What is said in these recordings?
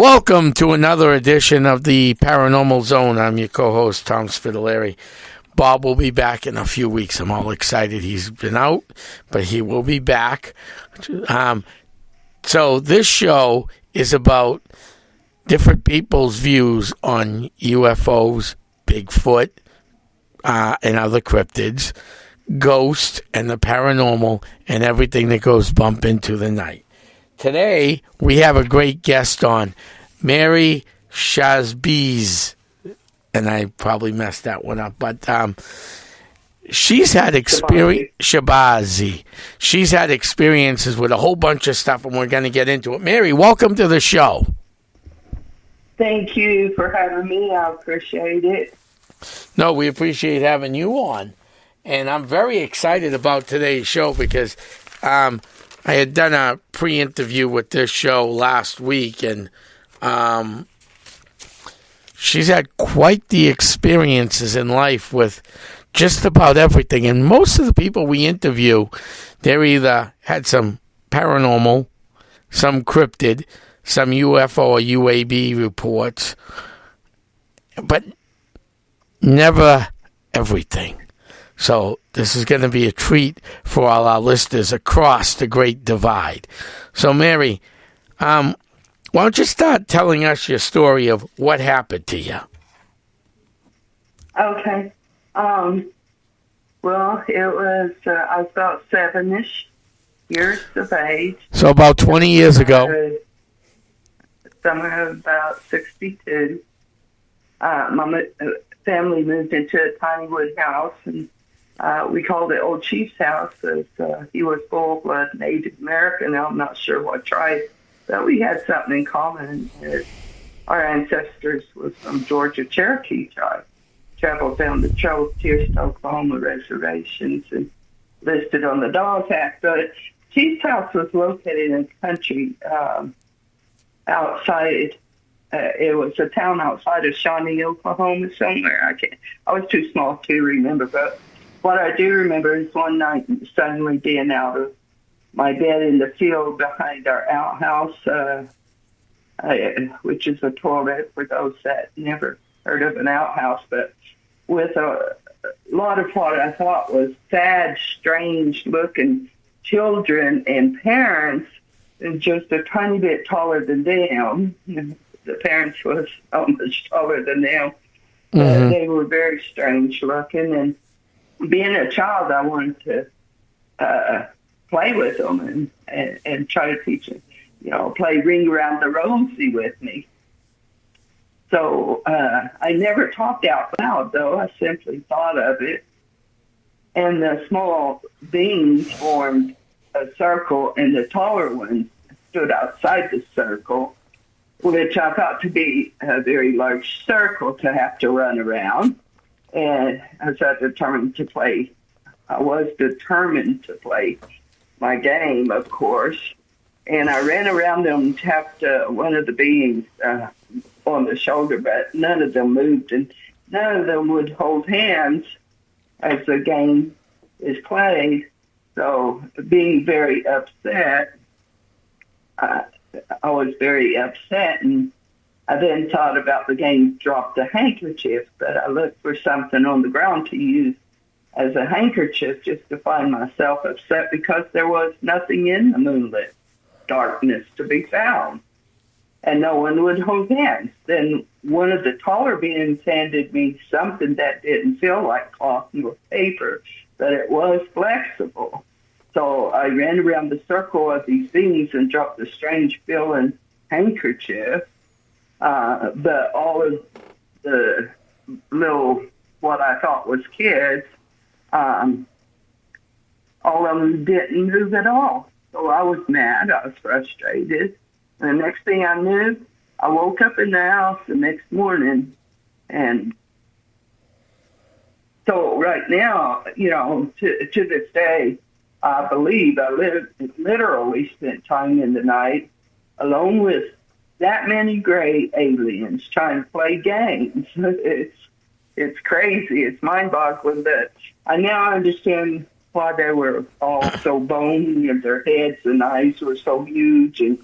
Welcome to another edition of the Paranormal Zone. I'm your co-host, Tom Spitalere. Bob will be back in a few weeks. I'm all excited. He's been out, but he will be back. So this show is about different people's views on UFOs, Bigfoot, and other cryptids, ghosts, and the paranormal, and everything that goes bump into the night. Today, we have a great guest on, Mary Shahbazi, and I probably messed that one up, but she's had experience. Shahbazi. She's had experiences with a whole bunch of stuff, and we're going to get into it. Mary, welcome to the show. Thank you for having me. I appreciate it. No, we appreciate having you on, and I'm very excited about today's show because I had done a pre-interview with this show last week, and she's had quite the experiences in life with just about everything. And most of the people we interview, they're either had some paranormal, some cryptid, some UFO or UAB reports, but never everything. So this is going to be a treat for all our listeners across the Great Divide. So, Mary, why don't you start telling us your story of what happened to you? Okay. Well, it was, I was about 7-ish years of age. So about 20 years ago. Somewhere about 62. My family moved into a tiny wood house, and we called it Old Chief's house because he was full-blood Native American. I'm not sure what tribe, but we had something in common. Our ancestors was from Georgia Cherokee tribe. Traveled down the Tier to Oklahoma reservations and listed on the Dawes Act. But Chief's house was located in the country outside. It was a town outside of Shawnee, Oklahoma, somewhere. I was too small to remember, but what I do remember is one night suddenly being out of my bed in the field behind our outhouse, which is a toilet for those that never heard of an outhouse, but with a lot of what I thought was sad, strange-looking children and parents, and just a tiny bit taller than them. The parents was almost taller than them. Mm-hmm. They were very strange-looking, and being a child, I wanted to play with them and try to teach them, play Ring Around the Rosie with me. So I never talked out loud, though. I simply thought of it. And the small beings formed a circle, and the taller ones stood outside the circle, which I thought to be a very large circle to have to run around. And I was determined to play my game, of course. And I ran around them, tapped one of the beings on the shoulder, but none of them moved, and none of them would hold hands as the game is played. So being very upset, I was very upset, and I then thought about the game Drop the Handkerchief, but I looked for something on the ground to use as a handkerchief just to find myself upset because there was nothing in the moonlit darkness to be found, and no one would hold hands. Then one of the taller beings handed me something that didn't feel like cloth nor paper, but it was flexible. So I ran around the circle of these beings and dropped a strange feeling handkerchief. But all of the little, what I thought was kids, all of them didn't move at all. So I was mad. I was frustrated. And the next thing I knew, I woke up in the house the next morning. And so right now, to this day, I believe I literally spent time in the night alone with that many gray aliens trying to play games. It's crazy. It's mind-boggling, but I now understand why they were all so bony and their heads and eyes were so huge, and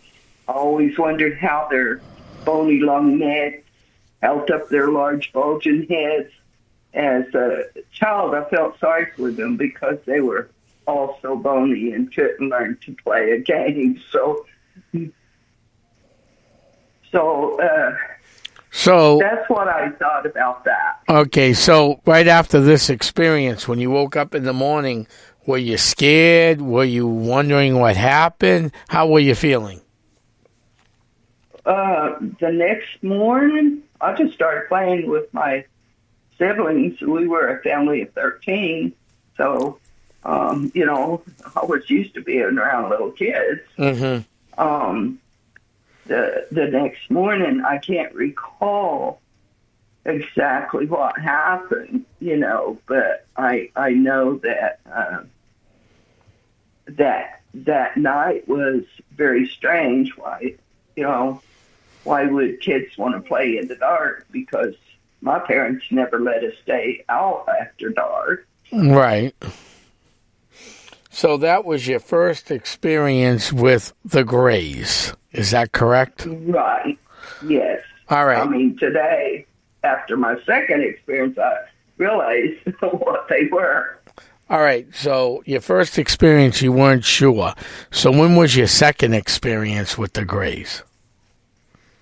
I always wondered how their bony, long necks, held up their large, bulging heads. As a child, I felt sorry for them because they were all so bony and couldn't learn to play a game. So that's what I thought about that. Okay, so right after this experience, when you woke up in the morning, were you scared? Were you wondering what happened? How were you feeling? The next morning, I just started playing with my siblings. We were a family of 13, so, I was used to being around little kids. Mm-hmm. The next morning, I can't recall exactly what happened, but I know that that night was very strange. Why would kids want to play in the dark? Because my parents never let us stay out after dark. Right. So that was your first experience with the Greys. Is that correct? Right. Yes. All right. I mean, today, after my second experience, I realized what they were. All right. So your first experience, you weren't sure. So when was your second experience with the Greys?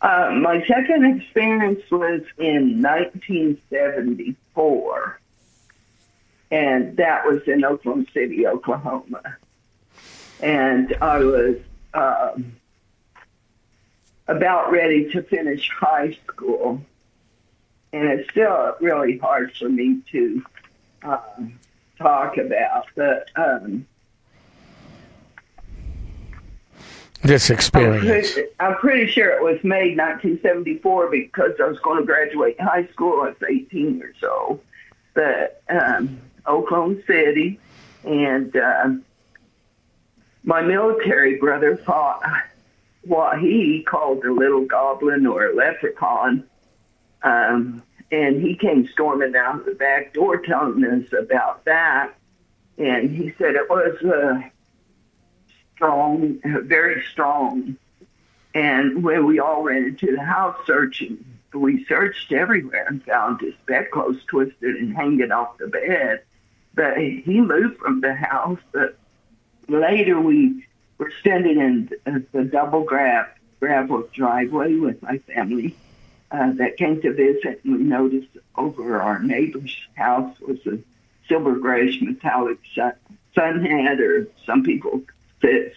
My second experience was in 1974, and that was in Oklahoma City, Oklahoma. And I was about ready to finish high school, and it's still really hard for me to talk about, but this experience. I'm pretty sure it was May 1974 because I was going to graduate high school. I was 18 years old. But Oklahoma City, and my military brother fought what he called a little goblin or a leprechaun, and he came storming out the back door telling us about that. And he said it was strong, very strong. And when we all ran into the house searching, we searched everywhere and found his bedclothes twisted and hanging off the bed. But he moved from the house. But later we were standing in the double gravel driveway with my family that came to visit, and we noticed over our neighbor's house was a silver grayish metallic sun hat, or some people said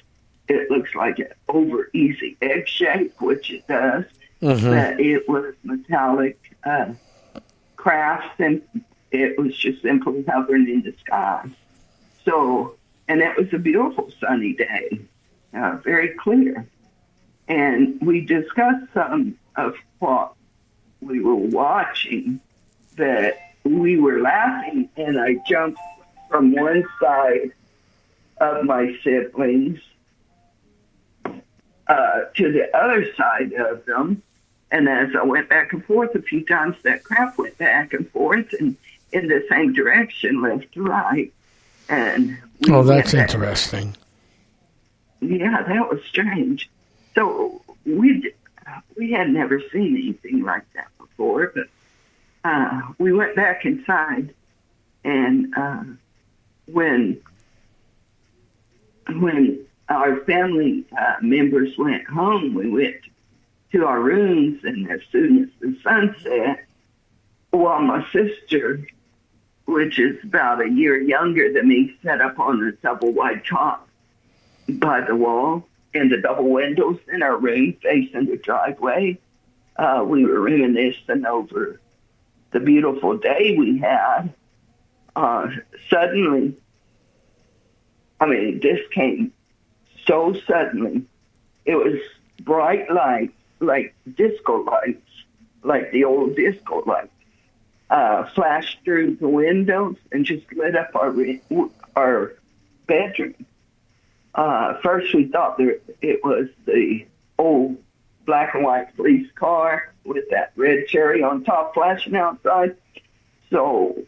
it looks like an over easy egg shape, which it does. Mm-hmm. But it was metallic crafts, and it was just simply hovering in the sky. So, and it was a beautiful sunny day, very clear. And we discussed some of what we were watching, that we were laughing, and I jumped from one side of my siblings to the other side of them. And as I went back and forth a few times, that craft went back and forth and in the same direction, left to right. And that's interesting. Yeah, that was strange. So we had never seen anything like that before, but we went back inside, and when our family members went home, we went to our rooms, and as soon as the sun set, while my sister, which is about a year younger than me, sat up on the double wide cot by the wall and the double windows in our room facing the driveway, we were reminiscing over the beautiful day we had. Suddenly, this came so suddenly. It was bright lights, like disco lights, like the old disco lights, flashed through the windows and just lit up our bedroom. First, we thought it was the old black and white police car with that red cherry on top flashing outside. So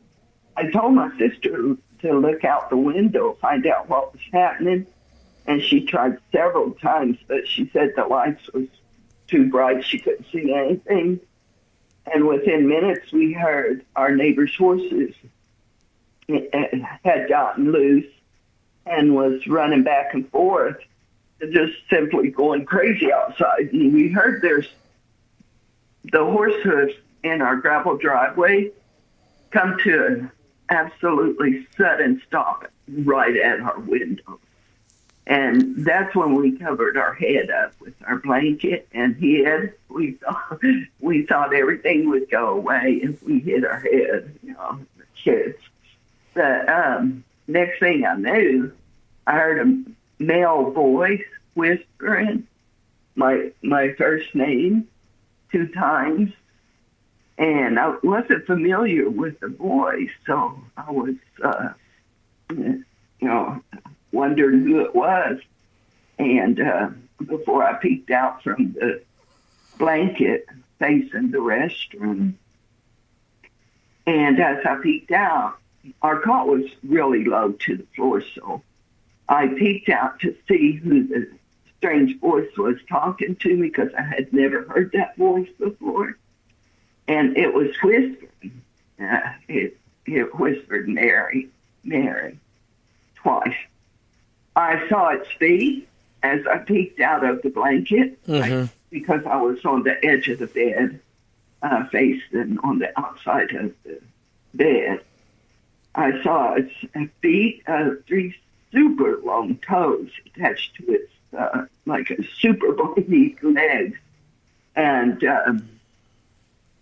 I told my sister to look out the window, find out what was happening. And she tried several times, but she said the lights was too bright. She couldn't see anything. And within minutes, we heard our neighbor's horses had gotten loose and was running back and forth, just simply going crazy outside. And we heard there's the horse hooves in our gravel driveway come to an absolutely sudden stop right at our window. And that's when we covered our head up with our blanket and hid. We thought everything would go away if we hid our head, the kids. The next thing I knew, I heard a male voice whispering my first name 2 times. And I wasn't familiar with the voice, so I was, wondering who it was. And before I peeked out from the blanket facing the restroom, and as I peeked out, our cot was really low to the floor, so I peeked out to see who the strange voice was talking to me, because I had never heard that voice before. And it was whispering. It whispered, Mary, Mary, twice. I saw its feet as I peeked out of the blanket, because I was on the edge of the bed, facing on the outside of the bed. I saw its feet, 3 super long toes attached to its, like a super bony legs. And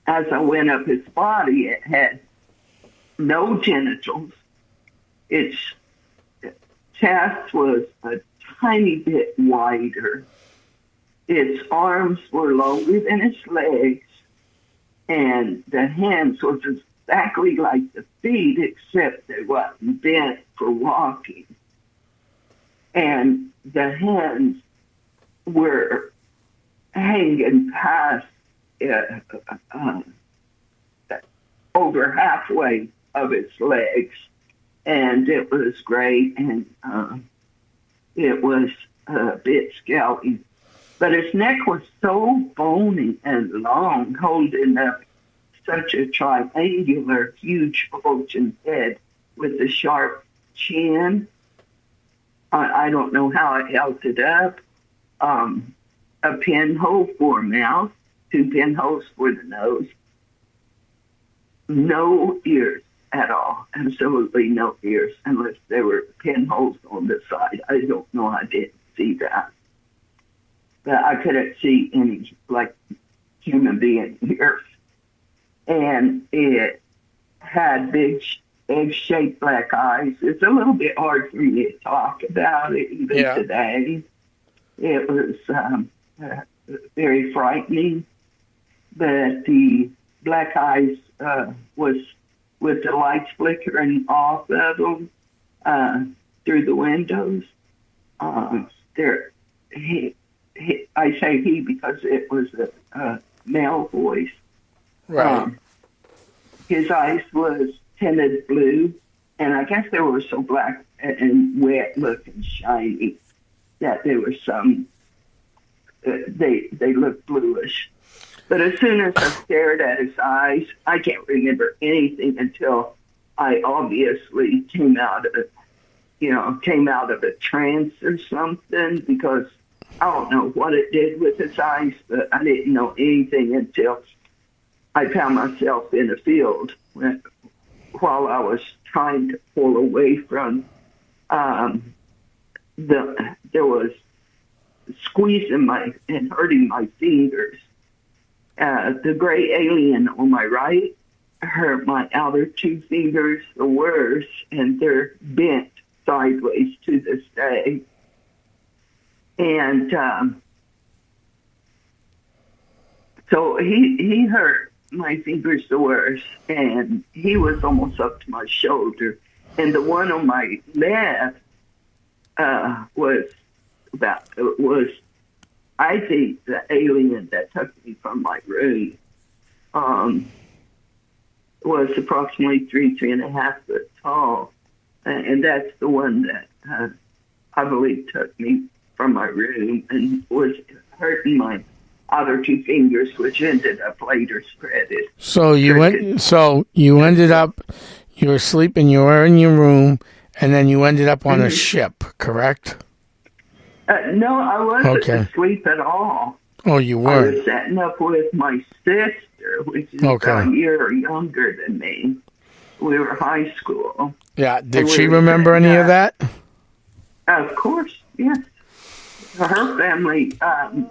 as I went up its body, it had no genitals. Its chest was a tiny bit wider. Its arms were longer than its legs, and the hands was exactly like the feet, except they wasn't bent for walking. And the hands were hanging past over halfway of its legs, and it was great, and it was a bit scary. But its neck was so bony and long, holding up such a triangular, huge, bulging head with a sharp chin. I don't know how it held it up. A pinhole for a mouth, 2 pinholes for the nose. No ears at all. Absolutely no ears, unless there were pinholes on the side. I don't know. I didn't see that. But I couldn't see any, like, human being ears. And it had big, egg-shaped black eyes. It's a little bit hard for me to talk about it even today. It was very frightening. But the black eyes was with the lights flickering off of them through the windows. I say he because it was a male voice. Right. His eyes was tinted blue, and I guess they were so black and wet looking shiny that there was some, they looked bluish. But as soon as I stared at his eyes, I can't remember anything until I obviously came out of a trance or something, because I don't know what it did with his eyes, but I didn't know anything until I found myself in a field while I was trying to pull away from there was squeezing and hurting my fingers. The gray alien on my right hurt my outer 2 fingers the worst, and they're bent sideways to this day. And so he hurt my fingers the worst, and he was almost up to my shoulder. And the one on my left was I think the alien that took me from my room was approximately 3.5 foot tall. And that's the one that I believe took me from my room and was hurting my other two fingers, which ended up later spreaded. So you ended up, you were sleeping, you were in your room, and then you ended up on a ship, correct? No, I wasn't asleep at all. Oh, you I weren't. was setting up with my sister, which is a year younger than me. We were high school. Yeah. Did she remember any of that? Of course, yes. Her family,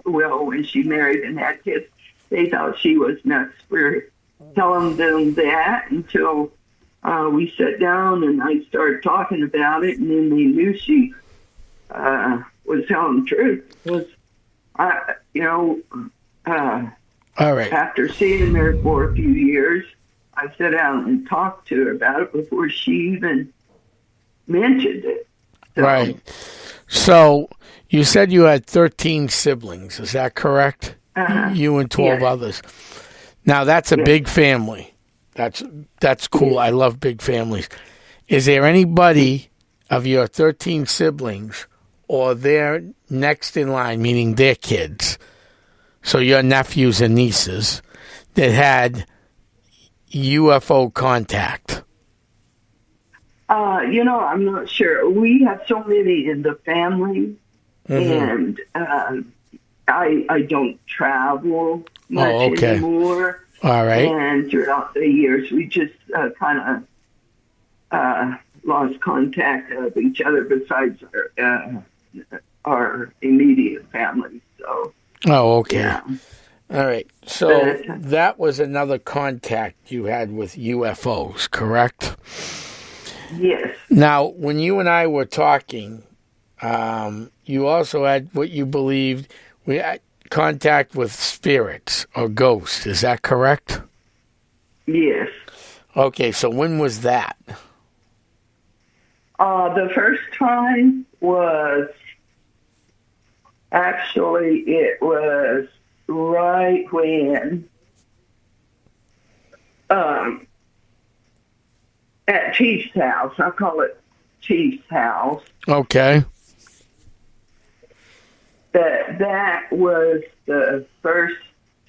when she married and had kids, they thought she was nuts for telling them that until we sat down and I started talking about it, and then they knew she was telling the truth. Because, all right. After seeing her for a few years, I sat down and talked to her about it before she even mentioned it. So, right. So you said you had 13 siblings. Is that correct? You and 12 others. Now, that's a big family. That's cool. I love big families. Is there anybody of your 13 siblings or their next in line, meaning their kids, so your nephews and nieces, that had UFO contact? I'm not sure. We have so many in the family, and I don't travel much anymore. All right. And throughout the years, we just kind of lost contact of each other besides our immediate family. So. Oh, okay. Yeah. All right. So that was another contact you had with UFOs, correct? Yes. Now, when you and I were talking, you also had what you believed we had contact with spirits or ghosts. Is that correct? Yes. Okay. So when was that? The first time was actually it was right when at Chief's house. I call it Chief's house. Okay. That was the first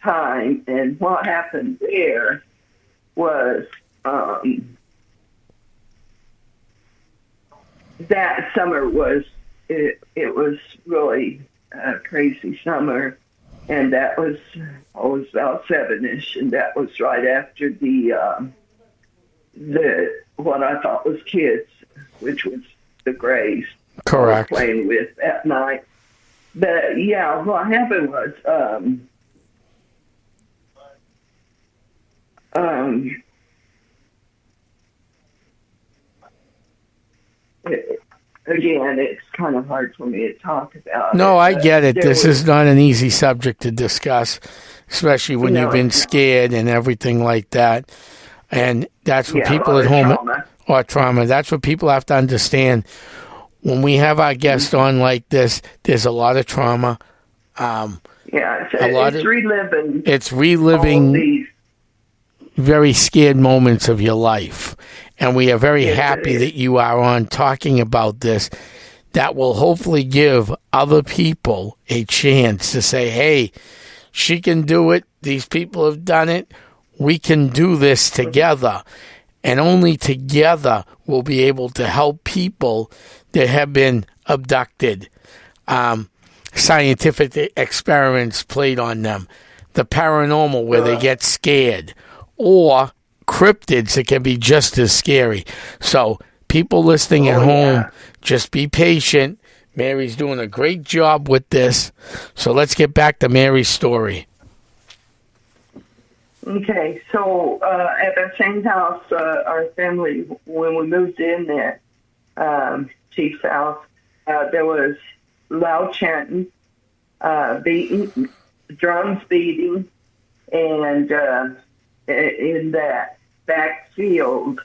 time, and what happened there was that summer was it was really a crazy summer, and that was I was about 7-ish, and that was right after the what I thought was kids, which was the Grays. Correct. I was playing with that night. But yeah, what happened was again, it's kind of hard for me to talk about. No, I get it. This is not an easy subject to discuss, especially when you've been scared and everything like that. And that's what people at home or trauma. That's what people have to understand. When we have our guests on like this, there's a lot of trauma. It's reliving. It's reliving very scared moments of your life. And we are very happy that you are on talking about this. That will hopefully give other people a chance to say, hey, she can do it. These people have done it. We can do this together. And only together we'll be able to help people that have been abducted. Scientific experiments played on them. The paranormal where they get scared. Or cryptids that can be just as scary. So people listening at home, just be patient. Mary's doing a great job with this. So let's get back to Mary's story. Okay, so at that same house, our family, when we moved in there, Chief's house, there was loud chanting, beating, drums beating, and in that back field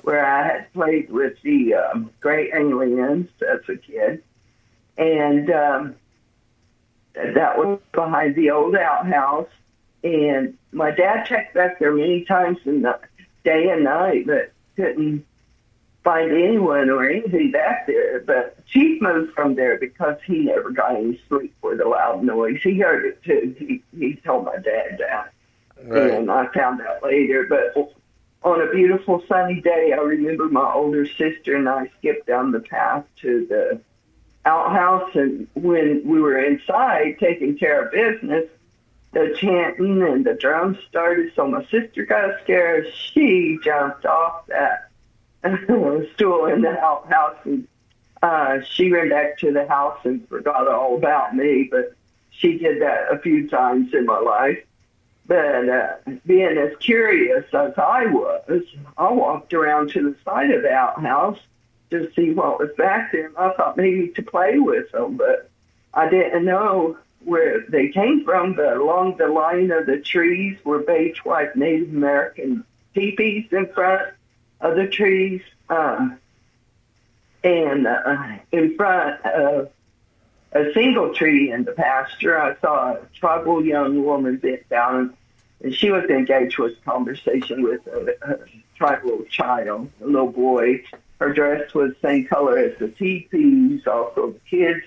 where I had played with the gray aliens as a kid, and that was behind the old outhouse. And my dad checked back there many times in the day and night, but couldn't find anyone or anything back there. But Chief moved from there because he never got any sleep for the loud noise. He heard it too. He told my dad that. Right. And I found out later. But on a beautiful sunny day, I remember my older sister and I skipped down the path to the outhouse. And when we were inside taking care of business, the chanting and the drums started. So my sister got scared. She jumped off that stool in the outhouse, and she ran back to the house and forgot all about me. But she did that a few times in my life. But being as curious as I was, I walked around to the side of the outhouse to see what was back there. And I thought maybe to play with them, but I didn't know where they came from. But along the line of the trees were beige white Native American teepees in front of the trees, and in front of a single tree in the pasture, I saw a tribal young woman bent down, and she was engaged with conversation with a tribal child, a little boy. Her dress was the same color as the teepees, also the kid's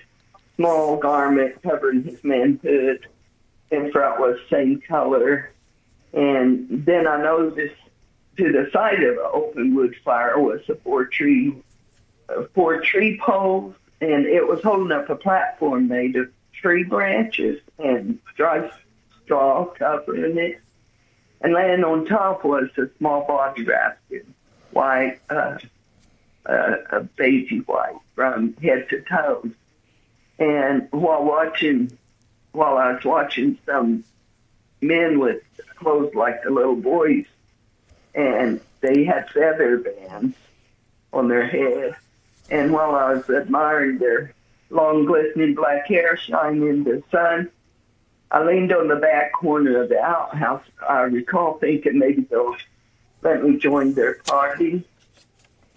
small garment covering his manhood in front was the same color. And then I noticed to the side of the open wood fire was a four tree poles, and it was holding up a platform made of tree branches and dry straw covering it. And laying on top was a small body wrapped in white, a beigey white from head to toes. And while I was watching some men with clothes like the little boys, and they had feather bands on their head. And while I was admiring their long, glistening black hair shining in the sun, I leaned on the back corner of the outhouse. I recall thinking maybe they'll let me join their party.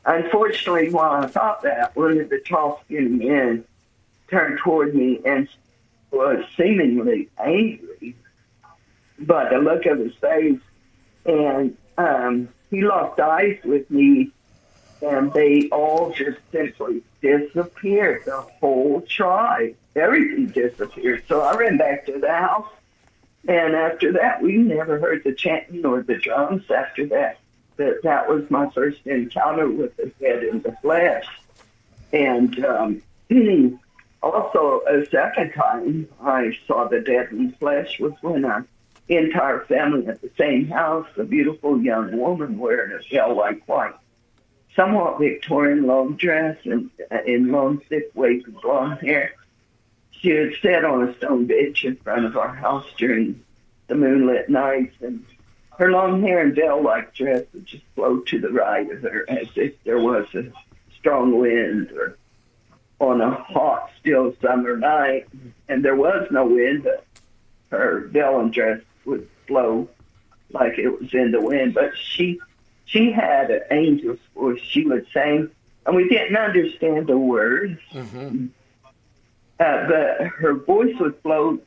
Unfortunately, while I thought that, one of the tall, skinny men turned toward me and was seemingly angry by the look of his face. And he locked eyes with me, and they all just simply disappeared. The whole tribe, everything disappeared. So I ran back to the house, and after that, we never heard the chanting or the drums after that. But that was my first encounter with the dead in the flesh. And also, a second time I saw the dead in the flesh was when our entire family at the same house, a beautiful young woman wearing a veil like white, somewhat Victorian long dress and in long, thick, wavy blonde hair. She had sat on a stone bench in front of our house during the moonlit nights, and her long hair and veil-like dress would just float to the right of her as if there was a strong wind or on a hot, still summer night. And there was no wind, but her veil and dress would blow like it was in the wind. But she had an angel's voice. She would sing, and we didn't understand the words. Mm-hmm. But her voice would float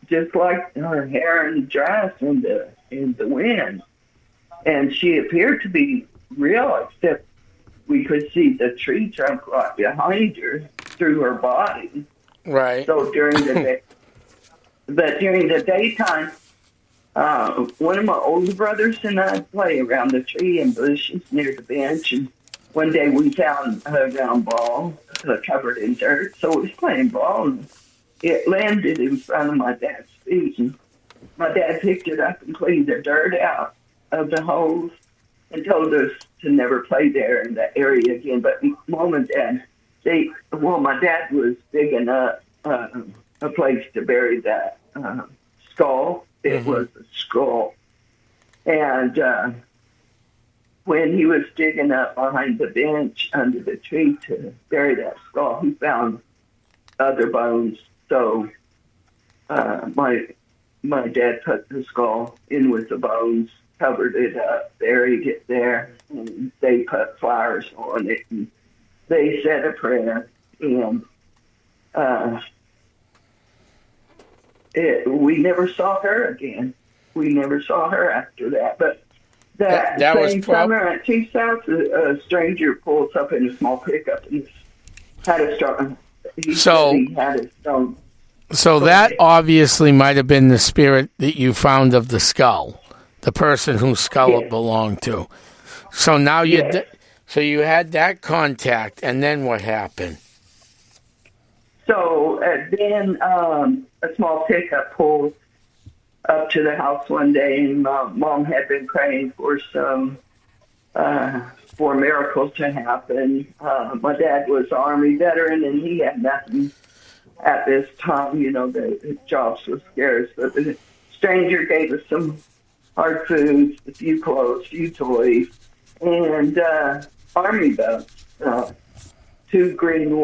just like her hair and dress in the wind. And she appeared to be real, except we could see the tree trunk right behind her through her body. Right. So during the daytime, one of my older brothers and I play around the tree and bushes near the bench, and one day we found a round ball covered in dirt. So we was playing ball, and it landed in front of my dad's feet. And my dad picked it up and cleaned the dirt out of the holes and told us to never play there in that area again. But Mom and Dad, my dad was digging up a place to bury that skull. It was a skull. And when he was digging up behind the bench under the tree to bury that skull, he found other bones. So my dad put the skull in with the bones, covered it up, buried it there, and they put flowers on it, and they said a prayer, and we never saw her again. We never saw her after that. But That That was same summer at T-South, a stranger pulls up in a small pickup and had a stone. He said he had a stone. So that obviously might have been the spirit that you found of the skull, the person whose skull it belonged to. So now so you had that contact, and then what happened? So then a small pickup pulled up to the house one day, and Mom had been praying for for a miracle to happen. My dad was an Army veteran, and he had nothing at this time. You know, the jobs were scarce, but the stranger gave us some hard foods, a few clothes, a few toys, and Army belts, 2 green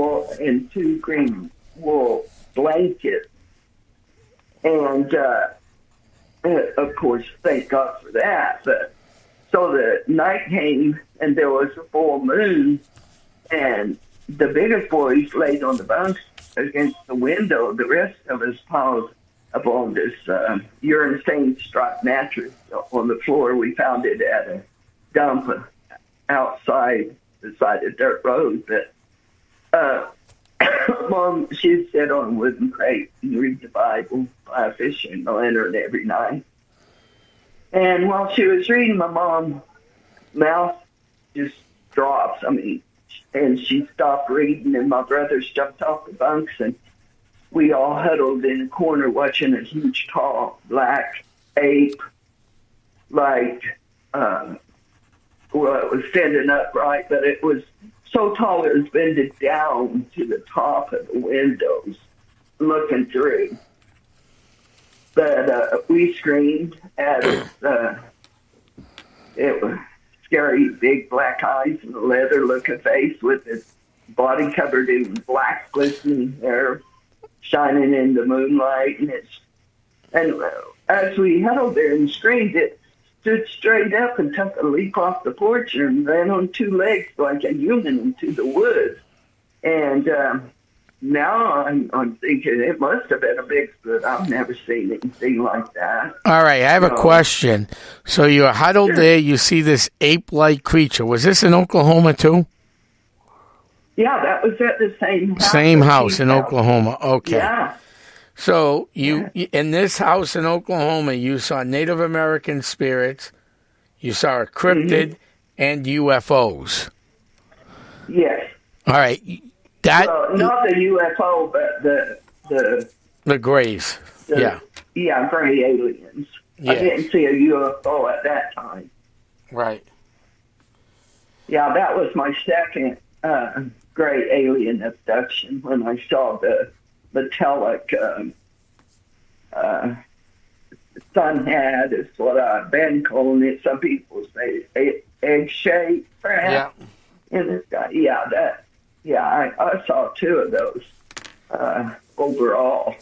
wool blankets, and of course, thank God for that. But so the night came, and there was a full moon, and the biggest boys laid on the bunks against the window. The rest of us piled up on this urine-stained striped mattress on the floor. We found it at a dump outside beside a dirt road. But Mom, she'd sit on a wooden crate and read the Bible by a fishing lantern every night. And while she was reading, my mom's mouth just drops. And she stopped reading, and my brothers jumped off the bunks, and we all huddled in a corner watching a huge, tall, black ape, like, it was standing upright, but it was so tall it was bended down to the top of the windows, looking through. But we screamed at it was scary, big black eyes and a leather-looking face with its body covered in black, glistening hair shining in the moonlight. And as we huddled there and screamed, it stood straight up and took a leap off the porch and ran on 2 legs like a human into the woods. And now I'm thinking it must have been a Bigfoot. I've never seen anything like that. All right, I have a question. So you're huddled there, you see this ape-like creature. Was this in Oklahoma too? Yeah, that was at the same house. Same house in Oklahoma. Okay. Yeah. So in this house in Oklahoma, you saw Native American spirits, you saw a cryptid, and UFOs. Yes. All right. Not the UFO, but the grays. Yeah, gray aliens. Yeah. I didn't see a UFO at that time. Right. Yeah, that was my second gray alien abduction when I saw the metallic sun head is what I've been calling it. Some people say egg shape, perhaps. Yeah. And this guy, I saw 2 of those overall.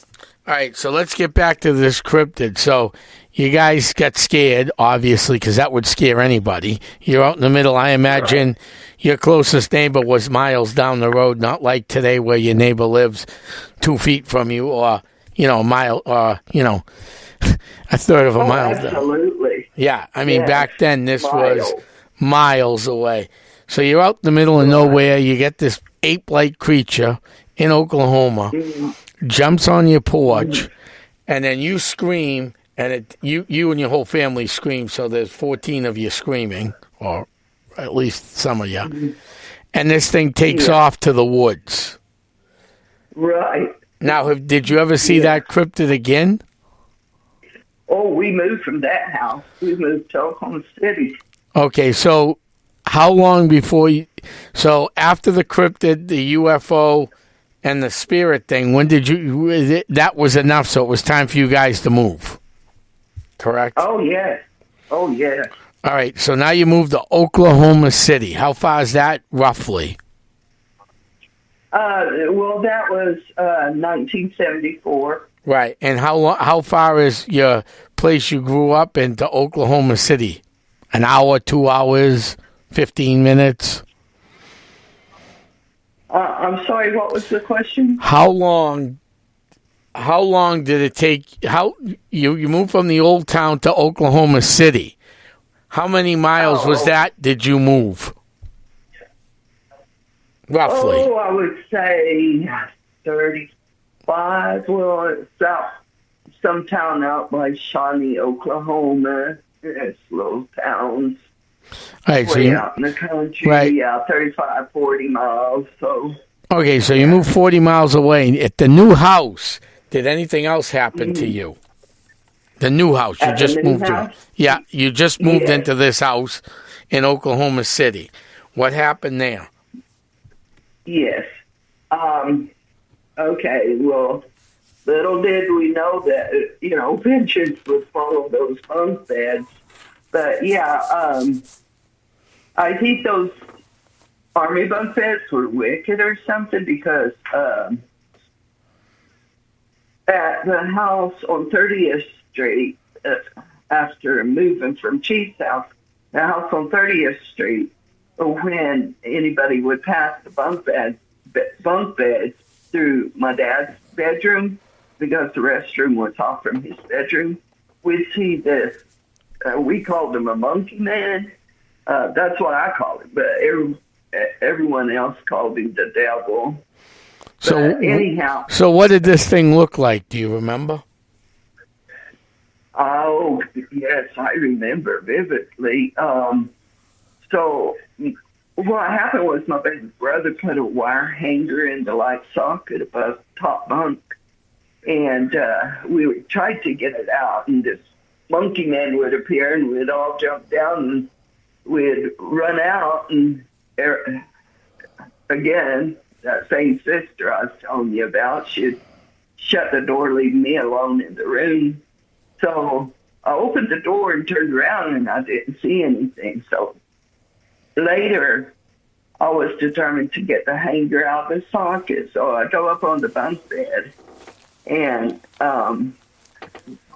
All right, so let's get back to this cryptid. So you guys got scared, obviously, because that would scare anybody. You're out in the middle. I imagine your closest neighbor was miles down the road, not like today where your neighbor lives 2 feet from you or, a mile or, a third of a mile down. Absolutely. Yeah, back then this was miles away. So you're out in the middle of nowhere. You get this ape-like creature in Oklahoma, jumps on your porch, and then you scream, and you and your whole family scream. So there's 14 of you screaming, or at least some of you. And this thing takes off to the woods. Right. Now, did you ever see that cryptid again? Oh, we moved from that house. We moved to Oklahoma City. Okay, so how long before you... So after the cryptid, the UFO, and the spirit thing, when did you... That was enough, so it was time for you guys to move. Correct? Oh, yeah. All right, so now you moved to Oklahoma City. How far is that, roughly? Well, that was 1974. Right, and how far is your place you grew up in to Oklahoma City? An hour, 2 hours, 15 minutes? I'm sorry, what was the question? How long did it take? How you moved from the old town to Oklahoma City? How many miles was that did you move? Roughly. Oh, I would say 35. Well, it's out some town out by Shawnee, Oklahoma. It's little towns. Right, so Way out in the country. Right. Yeah, 35, 40 miles. So. Okay, so you moved 40 miles away. At the new house, did anything else happen to you? The new house. You just moved to. Yeah, you just moved into this house in Oklahoma City. What happened there? Yes. Okay, well, little did we know that, vengeance would follow those bunk beds. But, yeah, I think those Army bunk beds were wicked or something because at the house on 30th Street, after moving from Chief's house, the house on 30th Street, when anybody would pass the bunk beds through my dad's bedroom, because the restroom was off from his bedroom, we'd see this, we called him a monkey man. That's what I called him, but everyone else called him the devil. So anyhow. So what did this thing look like? Do you remember? Oh, yes, I remember vividly. So what happened was my baby brother put a wire hanger in the light socket above the top bunk, and we tried to get it out, and this monkey man would appear, and we'd all jump down, and we'd run out, and again, that same sister I was telling you about, she'd shut the door, leaving me alone in the room. So I opened the door and turned around, and I didn't see anything. So later, I was determined to get the hanger out of the socket. So I go up on the bunk bed, and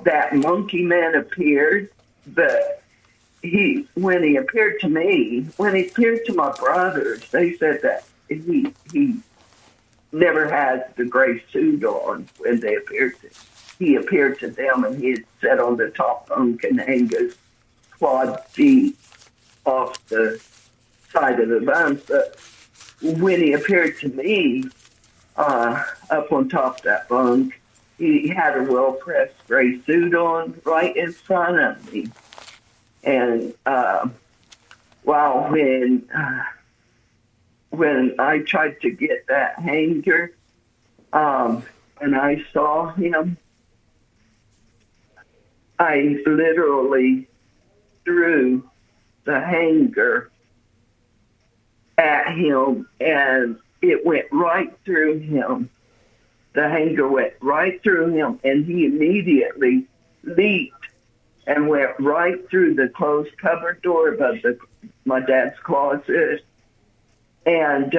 that monkey man appeared. But when he appeared to me, when he appeared to my brothers, they said that he never had the gray suit on when they appeared to him. He appeared to them, and he had sat on the top bunk and hang his clawed feet off the side of the bunk. But when he appeared to me up on top of that bunk, he had a well-pressed gray suit on right in front of me. And when I tried to get that hanger, and I saw him, I literally threw the hanger at him, and it went right through him. The hanger went right through him, and he immediately leaped and went right through the closed cupboard door above my dad's closet. And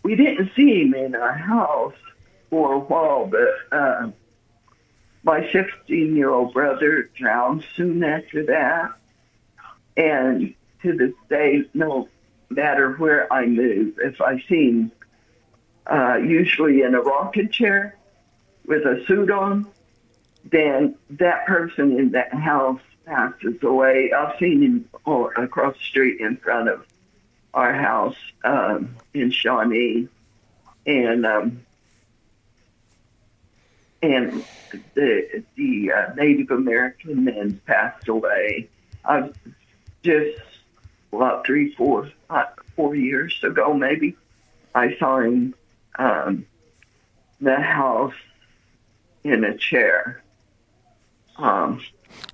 we didn't see him in our house for a while, but my 16-year-old brother drowned soon after that. And to this day, no matter where I move, if I see him, usually in a rocking chair with a suit on, then that person in that house passes away. I've seen him across the street in front of our house in Shawnee, and the Native American man passed away. Just 4 years ago, maybe. I saw him the house in a chair.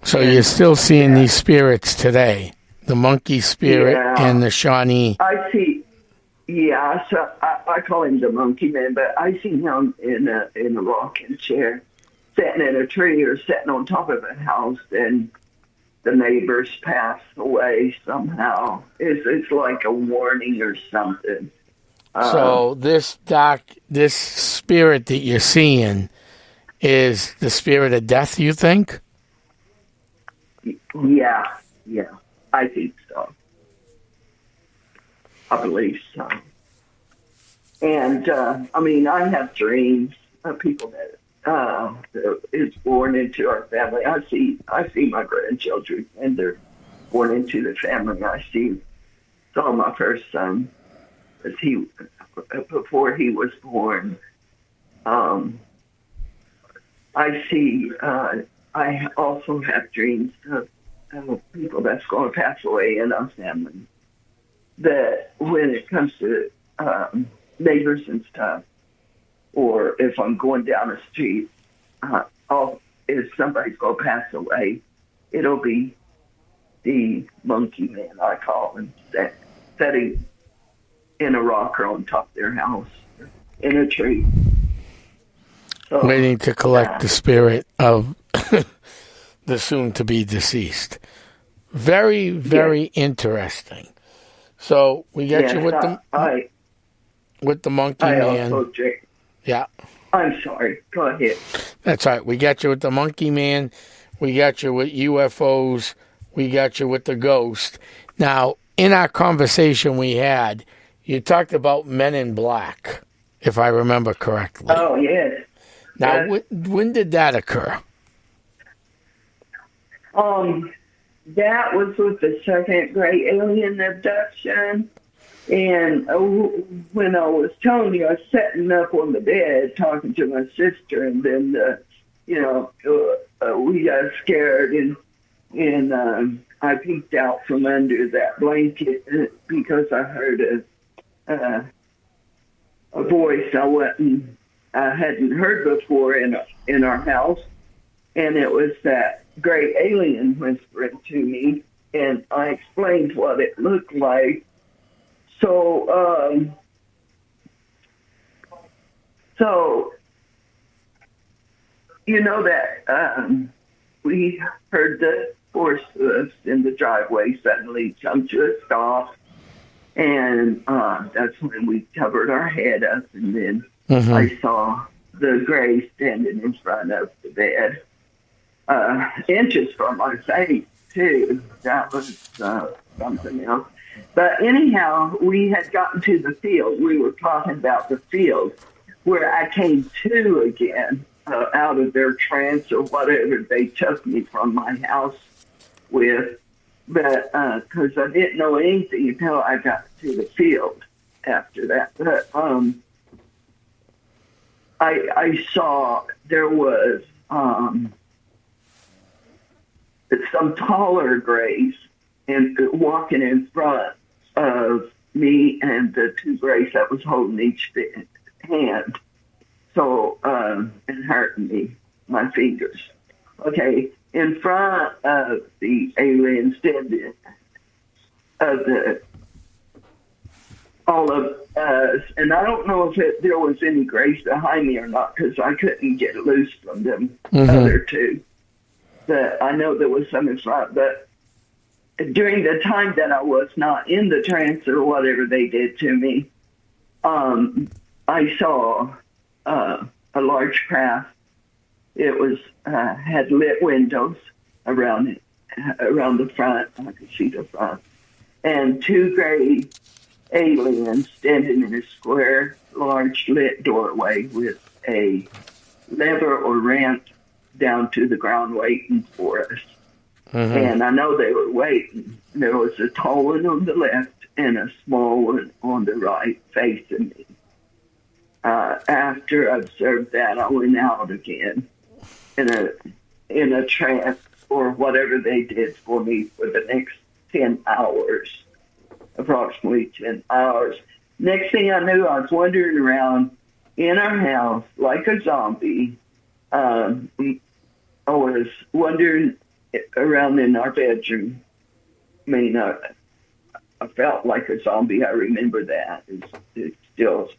So you're still seeing these spirits today, the monkey spirit and the Shawnee. I see. Yeah, so I call him the monkey man, but I see him in a rocking chair, sitting in a tree or sitting on top of a house, and the neighbors pass away somehow. It's like a warning or something. So this spirit that you're seeing is the spirit of death, you think? Yeah, I think so. I believe so. And, I have dreams of people that is born into our family. I see my grandchildren, and they're born into the family. I saw my first son before he was born. I also have dreams of people that's going to pass away in our family. That when it comes to neighbors and stuff, or if I'm going down the street, if somebody's going to pass away, it'll be the monkey man, I call him, sitting in a rocker on top of their house, in a tree. So, waiting to collect the spirit of the soon-to-be deceased. Very, very interesting. So we got you with the monkey man. Also drink. Yeah. I'm sorry. Go ahead. That's right. We got you with the monkey man. We got you with UFOs. We got you with the ghost. Now, in our conversation we had, you talked about Men in Black, if I remember correctly. Oh, yes. Now, when did that occur? That was with the second great alien abduction. And when I was telling you, I was sitting up on the bed talking to my sister, and then, we got scared, and I peeked out from under that blanket because I heard a voice I hadn't heard before in our house, and it was that great alien whispering to me, and I explained what it looked like. So you know that we heard the horse hoofs in the driveway suddenly come to a stop, and that's when we covered our head up, and then I saw the gray standing in front of the bed, inches from my face too. That was something else. But anyhow, we had gotten to the field. We were talking about the field where I came to again out of their trance or whatever they took me from my house with. But because I didn't know anything until I got to the field after that. But I saw there was some taller grays and walking in front of me and the two grays that was holding each hand. So, and hurting me, my fingers. Okay, in front of the alien standing of all of us, and I don't know if there was any grays behind me or not because I couldn't get loose from them other two. But I know there was some in front, but during the time that I was not in the trance or whatever they did to me, I saw a large craft. It was had lit windows around it, around the front. I could see the front, and two gray aliens standing in a square, large lit doorway with a lever or ramp down to the ground waiting for us. And I know they were waiting. There was a tall one on the left and a small one on the right facing me. After I observed that, I went out again in a trance or whatever they did for me for the next 10 hours, approximately 10 hours. Next thing I knew, I was wandering around in our house like a zombie. I was wandering around in our bedroom. I mean, I felt like a zombie. I remember that. It's still,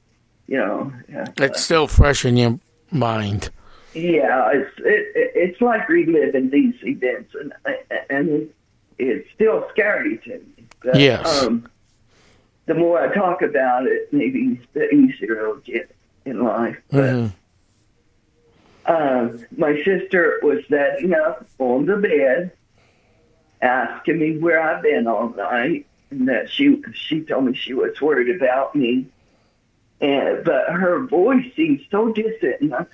it's still fresh in your mind. Yeah, it's like reliving these events, and it's still scary to me. But, yes. The more I talk about it, maybe the easier it'll get in life. But, my sister was setting up on the bed, asking me where I've been all night, and that she told me she was worried about me. But her voice seemed so distant, and I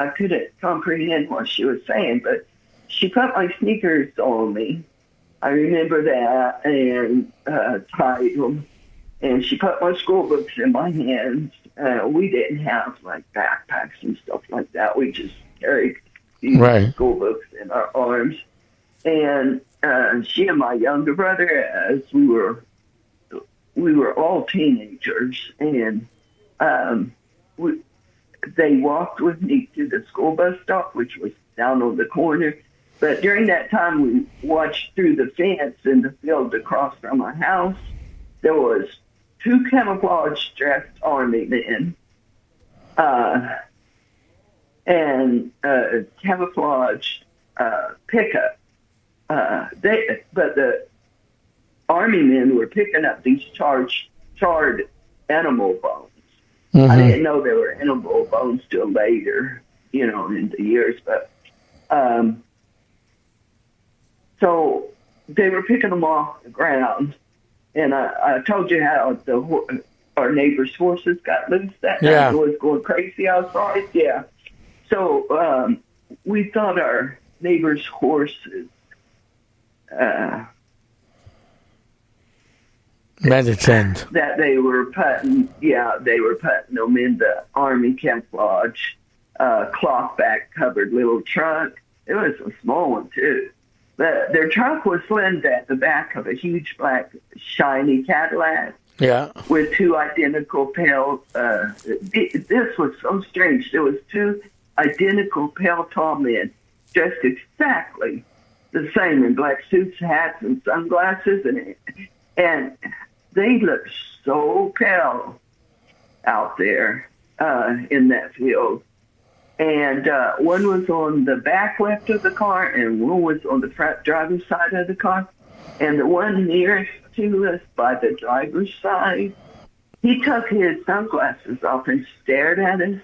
couldn't comprehend what she was saying. But she put my sneakers on me, I remember that, and tied them. And she put my school books in my hands. We didn't have like backpacks and stuff like that. We just carried these school books in our arms. And she and my younger brother, as we were all teenagers, and they walked with me to the school bus stop, which was down on the corner. But during that time, we watched through the fence in the field across from our house. There was 2 camouflage-dressed army men and a camouflaged pickup. But the army men were picking up these charred animal bones. Mm-hmm. I didn't know there were animal bones till later, in the years. But so they were picking them off the ground. And I told you how our neighbor's horses got loose that night. It was going crazy outside. Yeah. So we thought our neighbor's horses meditant. That they were putting them in the army camouflage cloth back covered little truck. It was a small one too. But their truck was slammed at the back of a huge black shiny Cadillac. Yeah. With 2 identical pale. This was so strange. There was 2 identical pale tall men dressed exactly the same in black suits, hats, and sunglasses, and they looked so pale out there in that field. And one was on the back left of the car, and one was on the front driver's side of the car. And the one nearest to us by the driver's side, he took his sunglasses off and stared at us.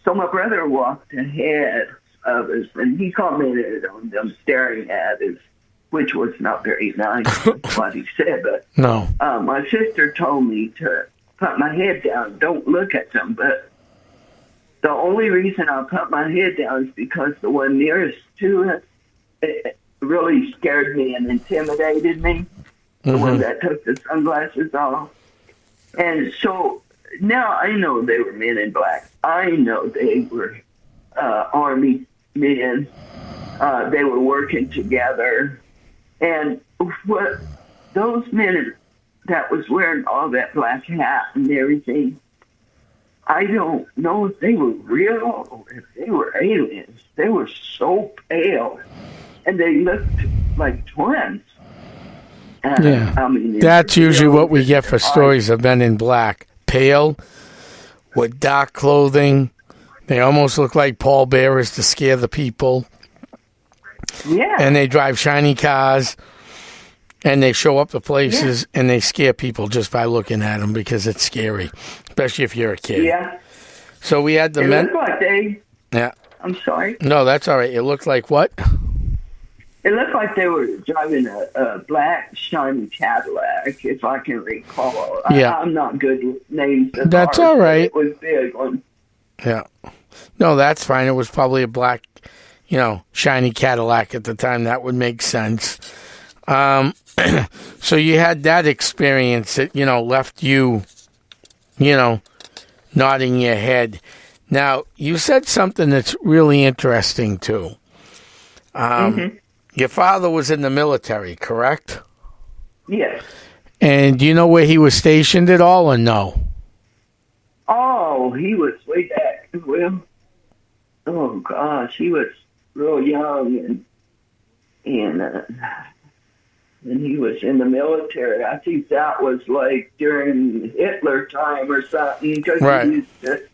So my brother walked ahead of us, and he commented on them staring at us, which was not very nice, what he said. But no, my sister told me to put my head down, don't look at them. But the only reason I put my head down is because the one nearest to us it really scared me and intimidated me. The one that took the sunglasses off. And so now I know they were men in black. I know they were army men. They were working together. And what those men that was wearing all that black hat and everything, I don't know if they were real or if they were aliens. They were so pale, and they looked like twins. Yeah, I mean, that's usually what we get for stories of men in black. Pale, with dark clothing. They almost look like pallbearers to scare the people. Yeah. And they drive shiny cars, and they show up to places, and they scare people just by looking at them because it's scary, especially if you're a kid. Yeah. So we had the men. It looked like they... Yeah. I'm sorry? No, that's all right. It looked like what? It looked like they were driving a black, shiny Cadillac, if I can recall. Yeah. I'm not good with names of That's cars, all right. It was big one. Yeah. No, that's fine. It was probably a black, shiny Cadillac at the time. That would make sense. So you had that experience that, left you, nodding your head. Now, you said something that's really interesting, too. Your father was in the military, correct? Yes. And do you know where he was stationed at all, or no? Oh, he was way back. Well, oh gosh, he was real young, and he was in the military. I think that was like during Hitler time or something, because he used to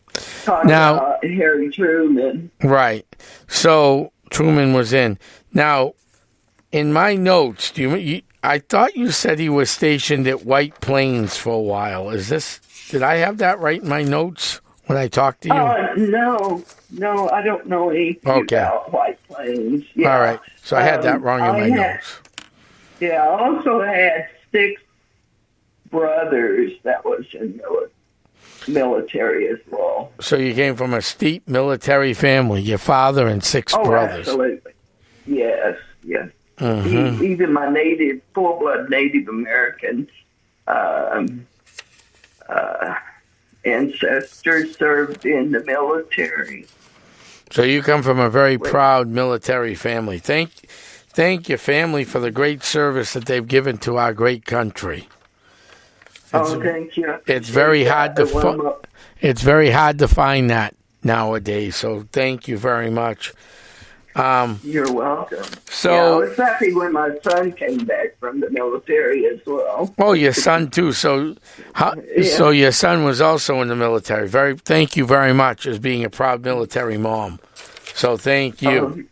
talk about Harry Truman. Right. So Truman was in. Now, in my notes, I thought you said he was stationed at White Plains for a while. Did I have that right in my notes when I talked to you? No, I don't know anything about White Plains. Yeah. All right. So I had that wrong in my notes. Yeah, I also had 6 brothers that was in the military as well. So you came from a steep military family, your father and 6 brothers. Absolutely. Yes. Even my full-blood Native American ancestors served in the military. So you come from a very proud military family. Thank your family for the great service that they've given to our great country. Thank you. It's very hard to it's very hard to find that nowadays. So thank you very much. You're welcome. So I was happy when my son came back from the military as well. Oh, your son too. So your son was also in the military. Thank you very much as being a proud military mom. So thank you.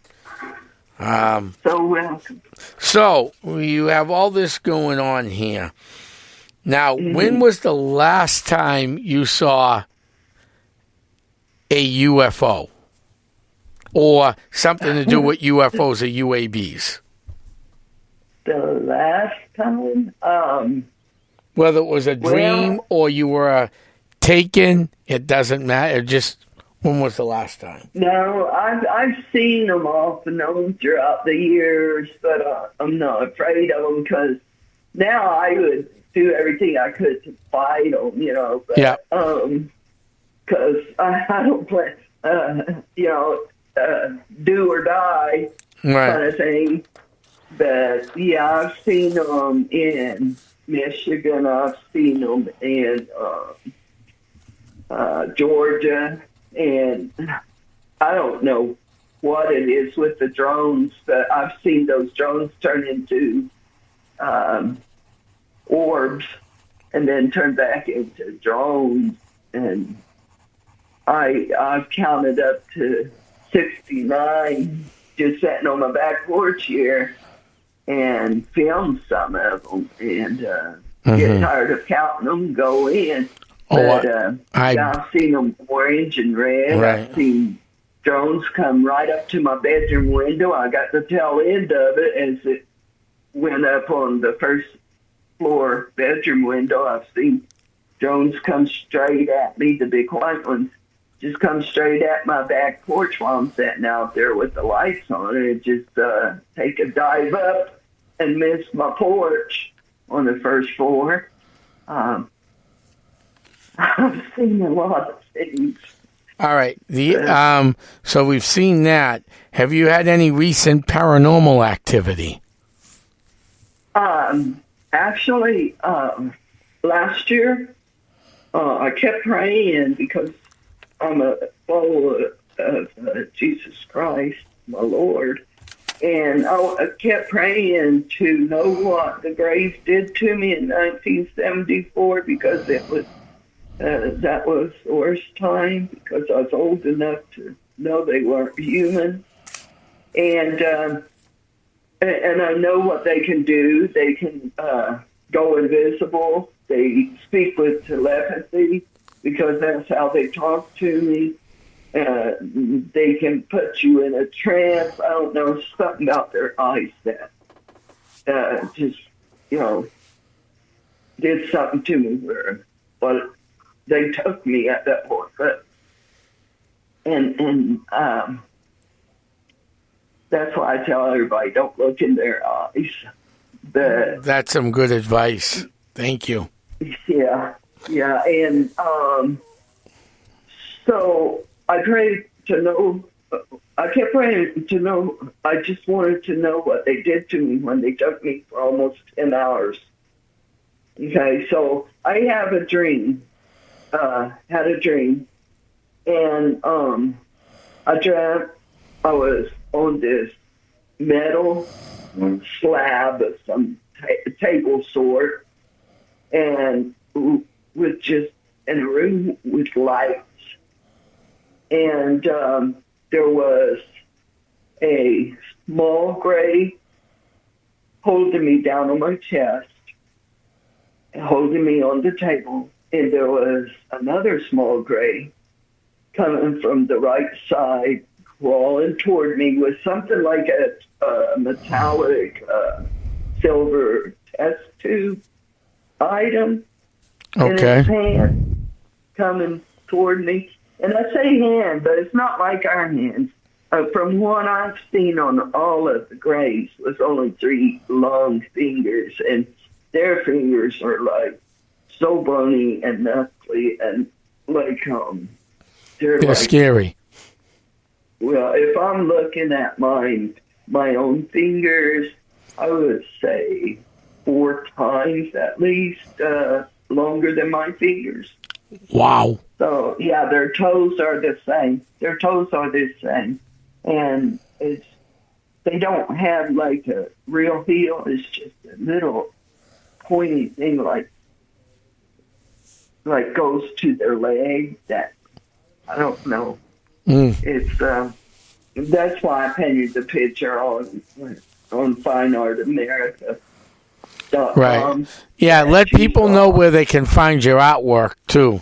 So welcome. So you have all this going on here. Now, when was the last time you saw a UFO or something to do with UFOs or UABs? The last time? Whether it was a dream or you were taken, it doesn't matter. When was the last time? No, I've seen them off and on throughout the years, but I'm not afraid of them because now I would do everything I could to fight them, But, yeah. Because I don't play, do or die kind of thing. But yeah, I've seen them in Michigan. I've seen them in Georgia, and I don't know what it is with the drones, but I've seen those drones turn into orbs and then turn back into drones. And I've counted up to 69 just sitting on my back porch here and filmed some of them and get tired of counting them, go in. But I've seen them orange and red. Right. I've seen drones come right up to my bedroom window. I got the tail end of it as it went up on the first floor bedroom window. I've seen drones come straight at me, the big white ones, just come straight at my back porch while I'm sitting out there with the lights on and just take a dive up and miss my porch on the first floor. I've seen a lot of things. All right. So we've seen that. Have you had any recent paranormal activity? Actually, last year, I kept praying because I'm a follower of Jesus Christ, my Lord. And I kept praying to know what the grave did to me in 1974 because it was that was the worst time because I was old enough to know they weren't human. And I know what they can do. They can go invisible. They speak with telepathy because that's how they talk to me. They can put you in a trance. I don't know, something about their eyes that just, did something to me but they took me at that point. But, and that's why I tell everybody, don't look in their eyes. But that's some good advice. Thank you. Yeah. And so I prayed to know, I kept praying to know, I just wanted to know what they did to me when they took me for almost 10 hours. Okay, so I have a dream, had a dream, and I dreamt I was on this metal slab of some table sort, and with just in a room with lights. And there was a small gray holding me down on my chest, holding me on the table. And there was another small gray coming from the right side, crawling toward me with something like a metallic silver test tube item in his hand, coming toward me. And I say hand, but it's not like our hands. from what I've seen on all of the graves, was only 3 long fingers, and their fingers are like so bony and knuckly, and like they're like scary. Well, if I'm looking at my own fingers, I would say 4 times at least longer than my fingers. Wow. So yeah, their toes are the same. And they don't have like a real heel. It's just a little pointy thing like goes to their leg. That I don't know. It's that's why I painted the picture on Fine Art America. Right. Yeah, let people know where they can find your artwork too.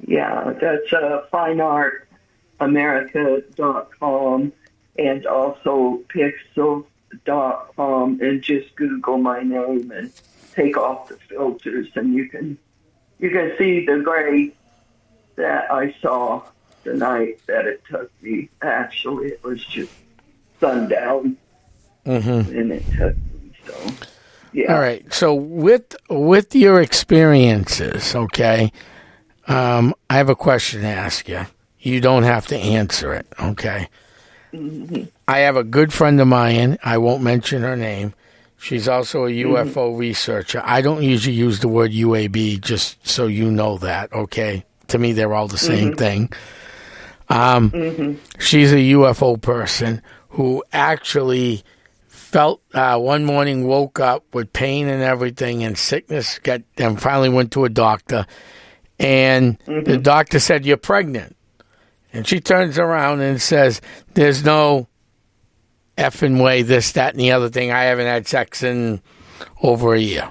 Yeah, that's fineartamerica.com and also pixel.com, and just Google my name and take off the filters, and you can see the grave that I saw the night that it took me. Actually, it was just sundown, and it took me. So, yeah. All right. So with your experiences, okay, I have a question to ask you. You don't have to answer it, okay? I have a good friend of mine. I won't mention her name. She's also a UFO researcher. I don't usually use the word UAB, just so you know that, okay? To me, they're all the same thing. She's a UFO person who actually felt one morning, woke up with pain and everything and sickness, and finally went to a doctor. And the doctor said, "You're pregnant." And she turns around and says, "There's no effing way, this, that, and the other thing. I haven't had sex in over a year."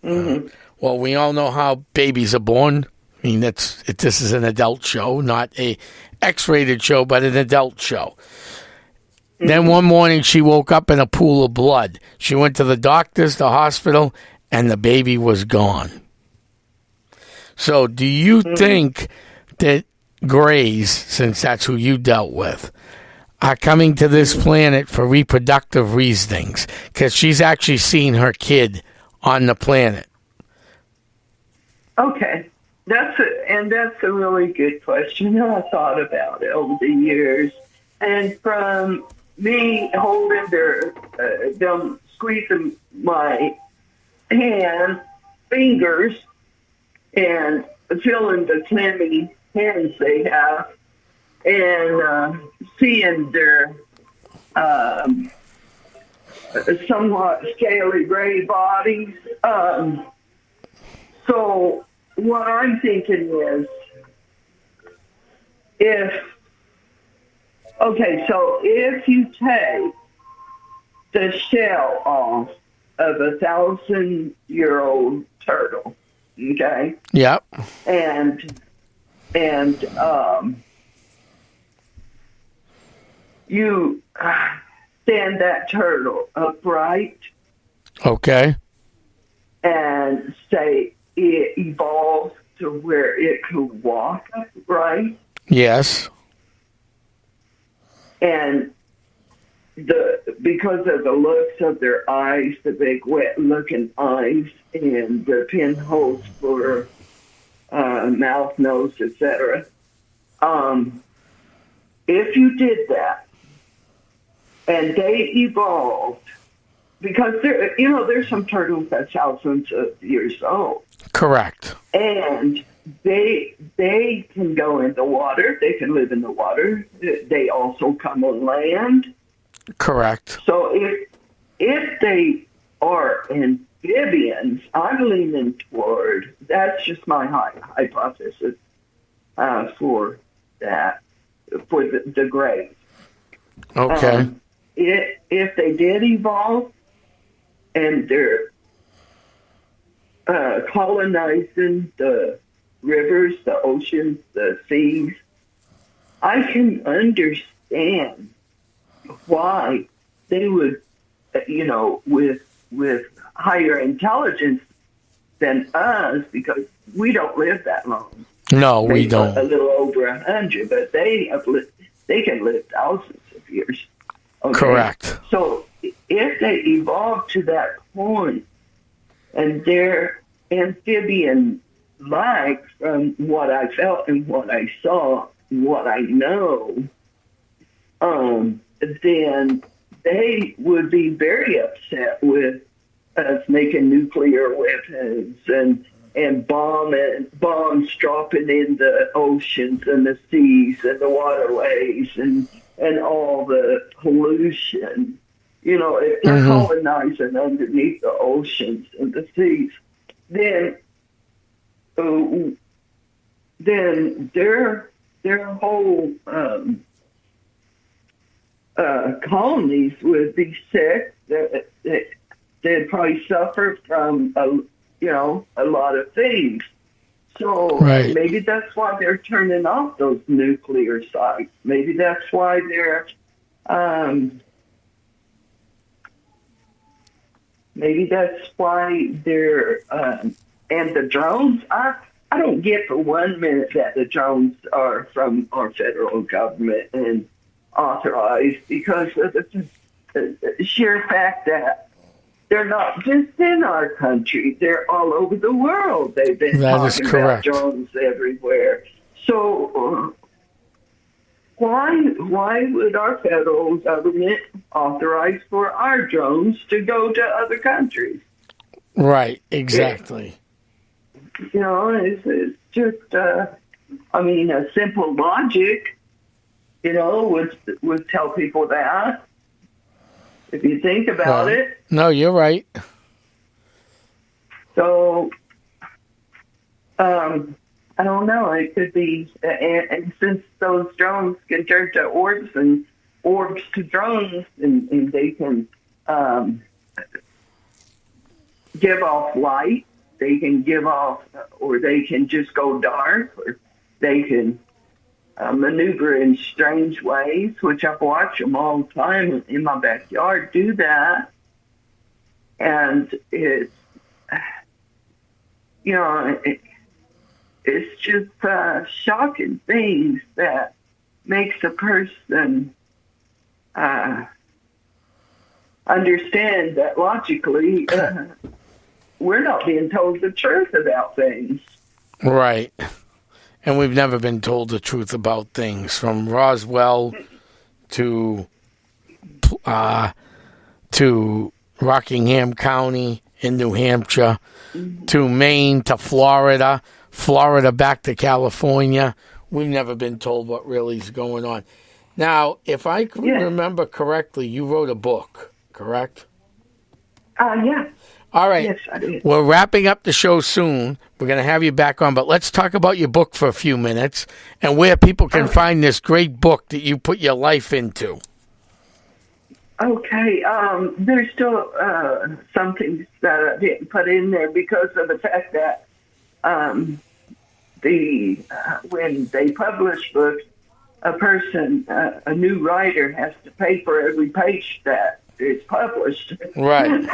Well, we all know how babies are born. I mean, this is an adult show, not a X-rated show, but an adult show. Then one morning she woke up in a pool of blood. She went to the doctors, the hospital, and the baby was gone. So do you think that Greys, since that's who you dealt with, are coming to this planet for reproductive reasons? Because she's actually seen her kid on the planet. Okay. That's a really good question. I thought about it over the years. And from me holding them squeezing my fingers, and feeling the clammy hands they have, and seeing their somewhat scaly gray bodies. So what I'm thinking is, if you take the shell off of 1,000-year-old turtle, okay? Yep. And you stand that turtle upright. Okay. And say it evolved to where it could walk upright. Yes. And because of the looks of their eyes, the big wet-looking eyes, and the pinholes for mouth, nose, etc. If you did that, and they evolved, because there's some turtles that's thousands of years old. Correct. And they can go in the water. They can live in the water. They also come on land. Correct. So if they are amphibians, I'm leaning toward, that's just my hypothesis for that, for the Greys. Okay. If they did evolve and they're colonizing the rivers, the oceans, the seas, I can understand why they would, with higher intelligence than us, because we don't live that long. No, we don't. A little over 100, but they they can live thousands of years. Okay? Correct. So if they evolved to that point, and they're amphibian-like from what I felt and what I saw, what I know, then they would be very upset with us making nuclear weapons and bombs dropping in the oceans and the seas and the waterways and all the pollution. You know, if they're colonizing underneath the oceans and the seas, then their whole colonies would be sick. They'd probably suffer from a lot of things. So maybe that's why they're turning off those nuclear sites. Maybe that's why they're and the drones. I don't get for 1 minute that the drones are from our federal government and authorized, because of the sheer fact that they're not just in our country; they're all over the world. They've been talking about drones everywhere. So why would our federal government authorize for our drones to go to other countries? Right, exactly. You know, it's just, a simple logic, would tell people that, if you think about it. No, you're right. So, I don't know. It could be, and since those drones can turn to orbs and orbs to drones, and they can give off light, they can give off, or they can just go dark, or they can maneuver in strange ways, which I've watched them all the time in my backyard do that. And it's, it's just shocking things that makes a person understand that logically we're not being told the truth about things. Right. And we've never been told the truth about things, from Roswell to Rockingham County in New Hampshire, to Maine to Florida back to California. We've never been told what really is going on. Now, if I can remember correctly, you wrote a book, correct? Yeah. All right. Yes, I did. We're wrapping up the show soon. We're going to have you back on, but let's talk about your book for a few minutes and where people can find this great book that you put your life into. Okay. There's still some things that I didn't put in there because of the fact that when they publish books, a new writer has to pay for every page that is published. Right. And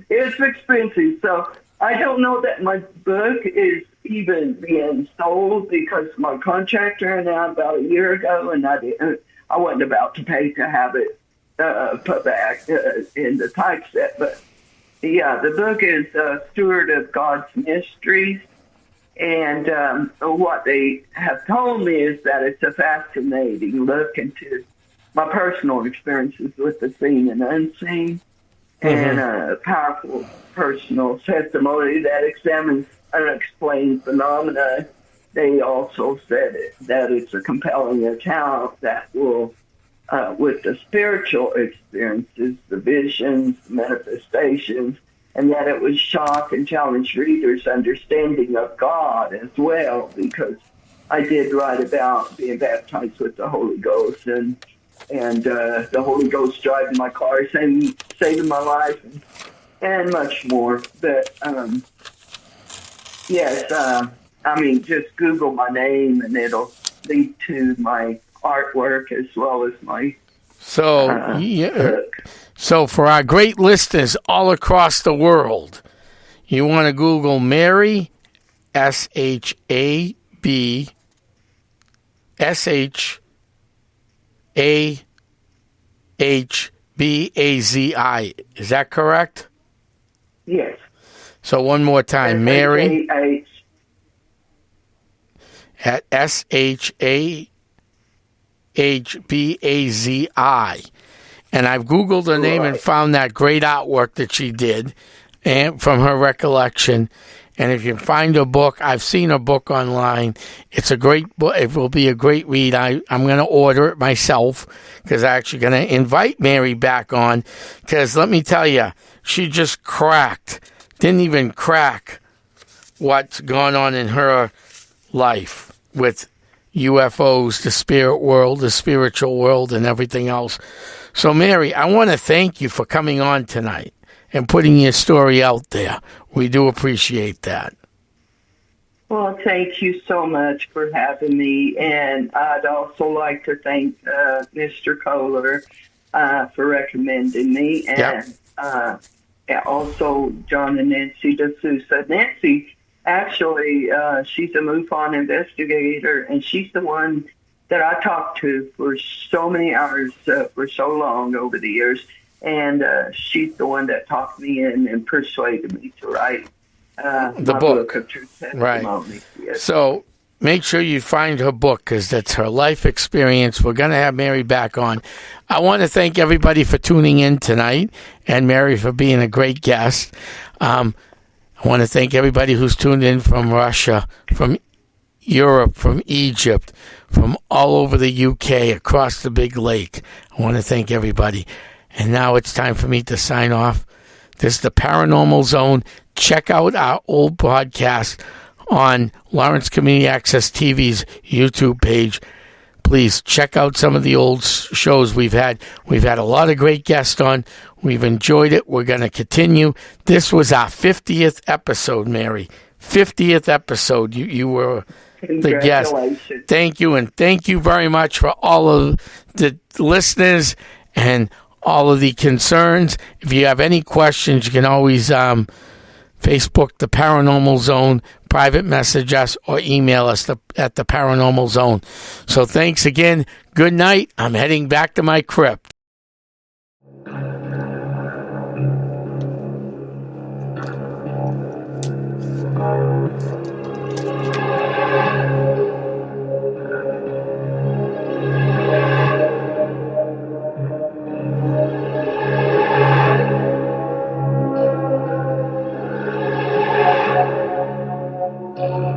it's expensive. So I don't know that my book is even being sold, because my contract ran out about a year ago, and I wasn't about to pay to have it put back in the typeset. But yeah, the book is Steward of God's Mysteries. And what they have told me is that it's a fascinating look into my personal experiences with the seen and unseen, and a powerful personal testimony that examines unexplained phenomena. They also said that it's a compelling account that will, with the spiritual experiences, the visions, the manifestations, and that it would shock and challenge readers' understanding of God as well, because I did write about being baptized with the Holy Ghost and the Holy Ghost driving my car, saving my life, and much more. But just Google my name and it'll lead to my artwork as well as my book. So for our great listeners all across the world, you want to Google Mary, Shabazi, Shahbazi. Is that correct? Yes. So one more time, Mary at Shahbazi. And I've Googled her name and found that great artwork that she did, and from her recollection. And if you find her book, I've seen her book online. It's a great book. It will be a great read. I'm going to order it myself because I'm actually going to invite Mary back on, because let me tell you, she just didn't even crack what's gone on in her life with UFOs, the spirit world, the spiritual world, and everything else. So, Mary, I want to thank you for coming on tonight and putting your story out there. We do appreciate that. Well, thank you so much for having me. And I'd also like to thank Mr. Kohler for recommending me. And also John and Nancy D'Souza. Nancy, actually, she's a MUFON investigator, and she's the one that I talked to for so many hours for so long over the years. And she's the one that talked me in and persuaded me to write the my book of True Testimony. Right. Yes. So make sure you find her book, because that's her life experience. We're going to have Mary back on. I want to thank everybody for tuning in tonight, and Mary for being a great guest. I want to thank everybody who's tuned in from Russia, from Europe, from Egypt, from all over the UK, across the big lake. I want to thank everybody. And now it's time for me to sign off. This is the Paranormal Zone. Check out our old podcast on Lawrence Community Access TV's YouTube page. Please check out some of the old shows we've had. We've had a lot of great guests on. We've enjoyed it. We're going to continue. This was our 50th episode, Mary. 50th episode. You were the guest. Thank you, and thank you very much for all of the listeners and all of the concerns. If you have any questions, you can always Facebook the Paranormal Zone, private message us, or email us at the Paranormal Zone. So thanks again. Good night. I'm heading back to my crypt.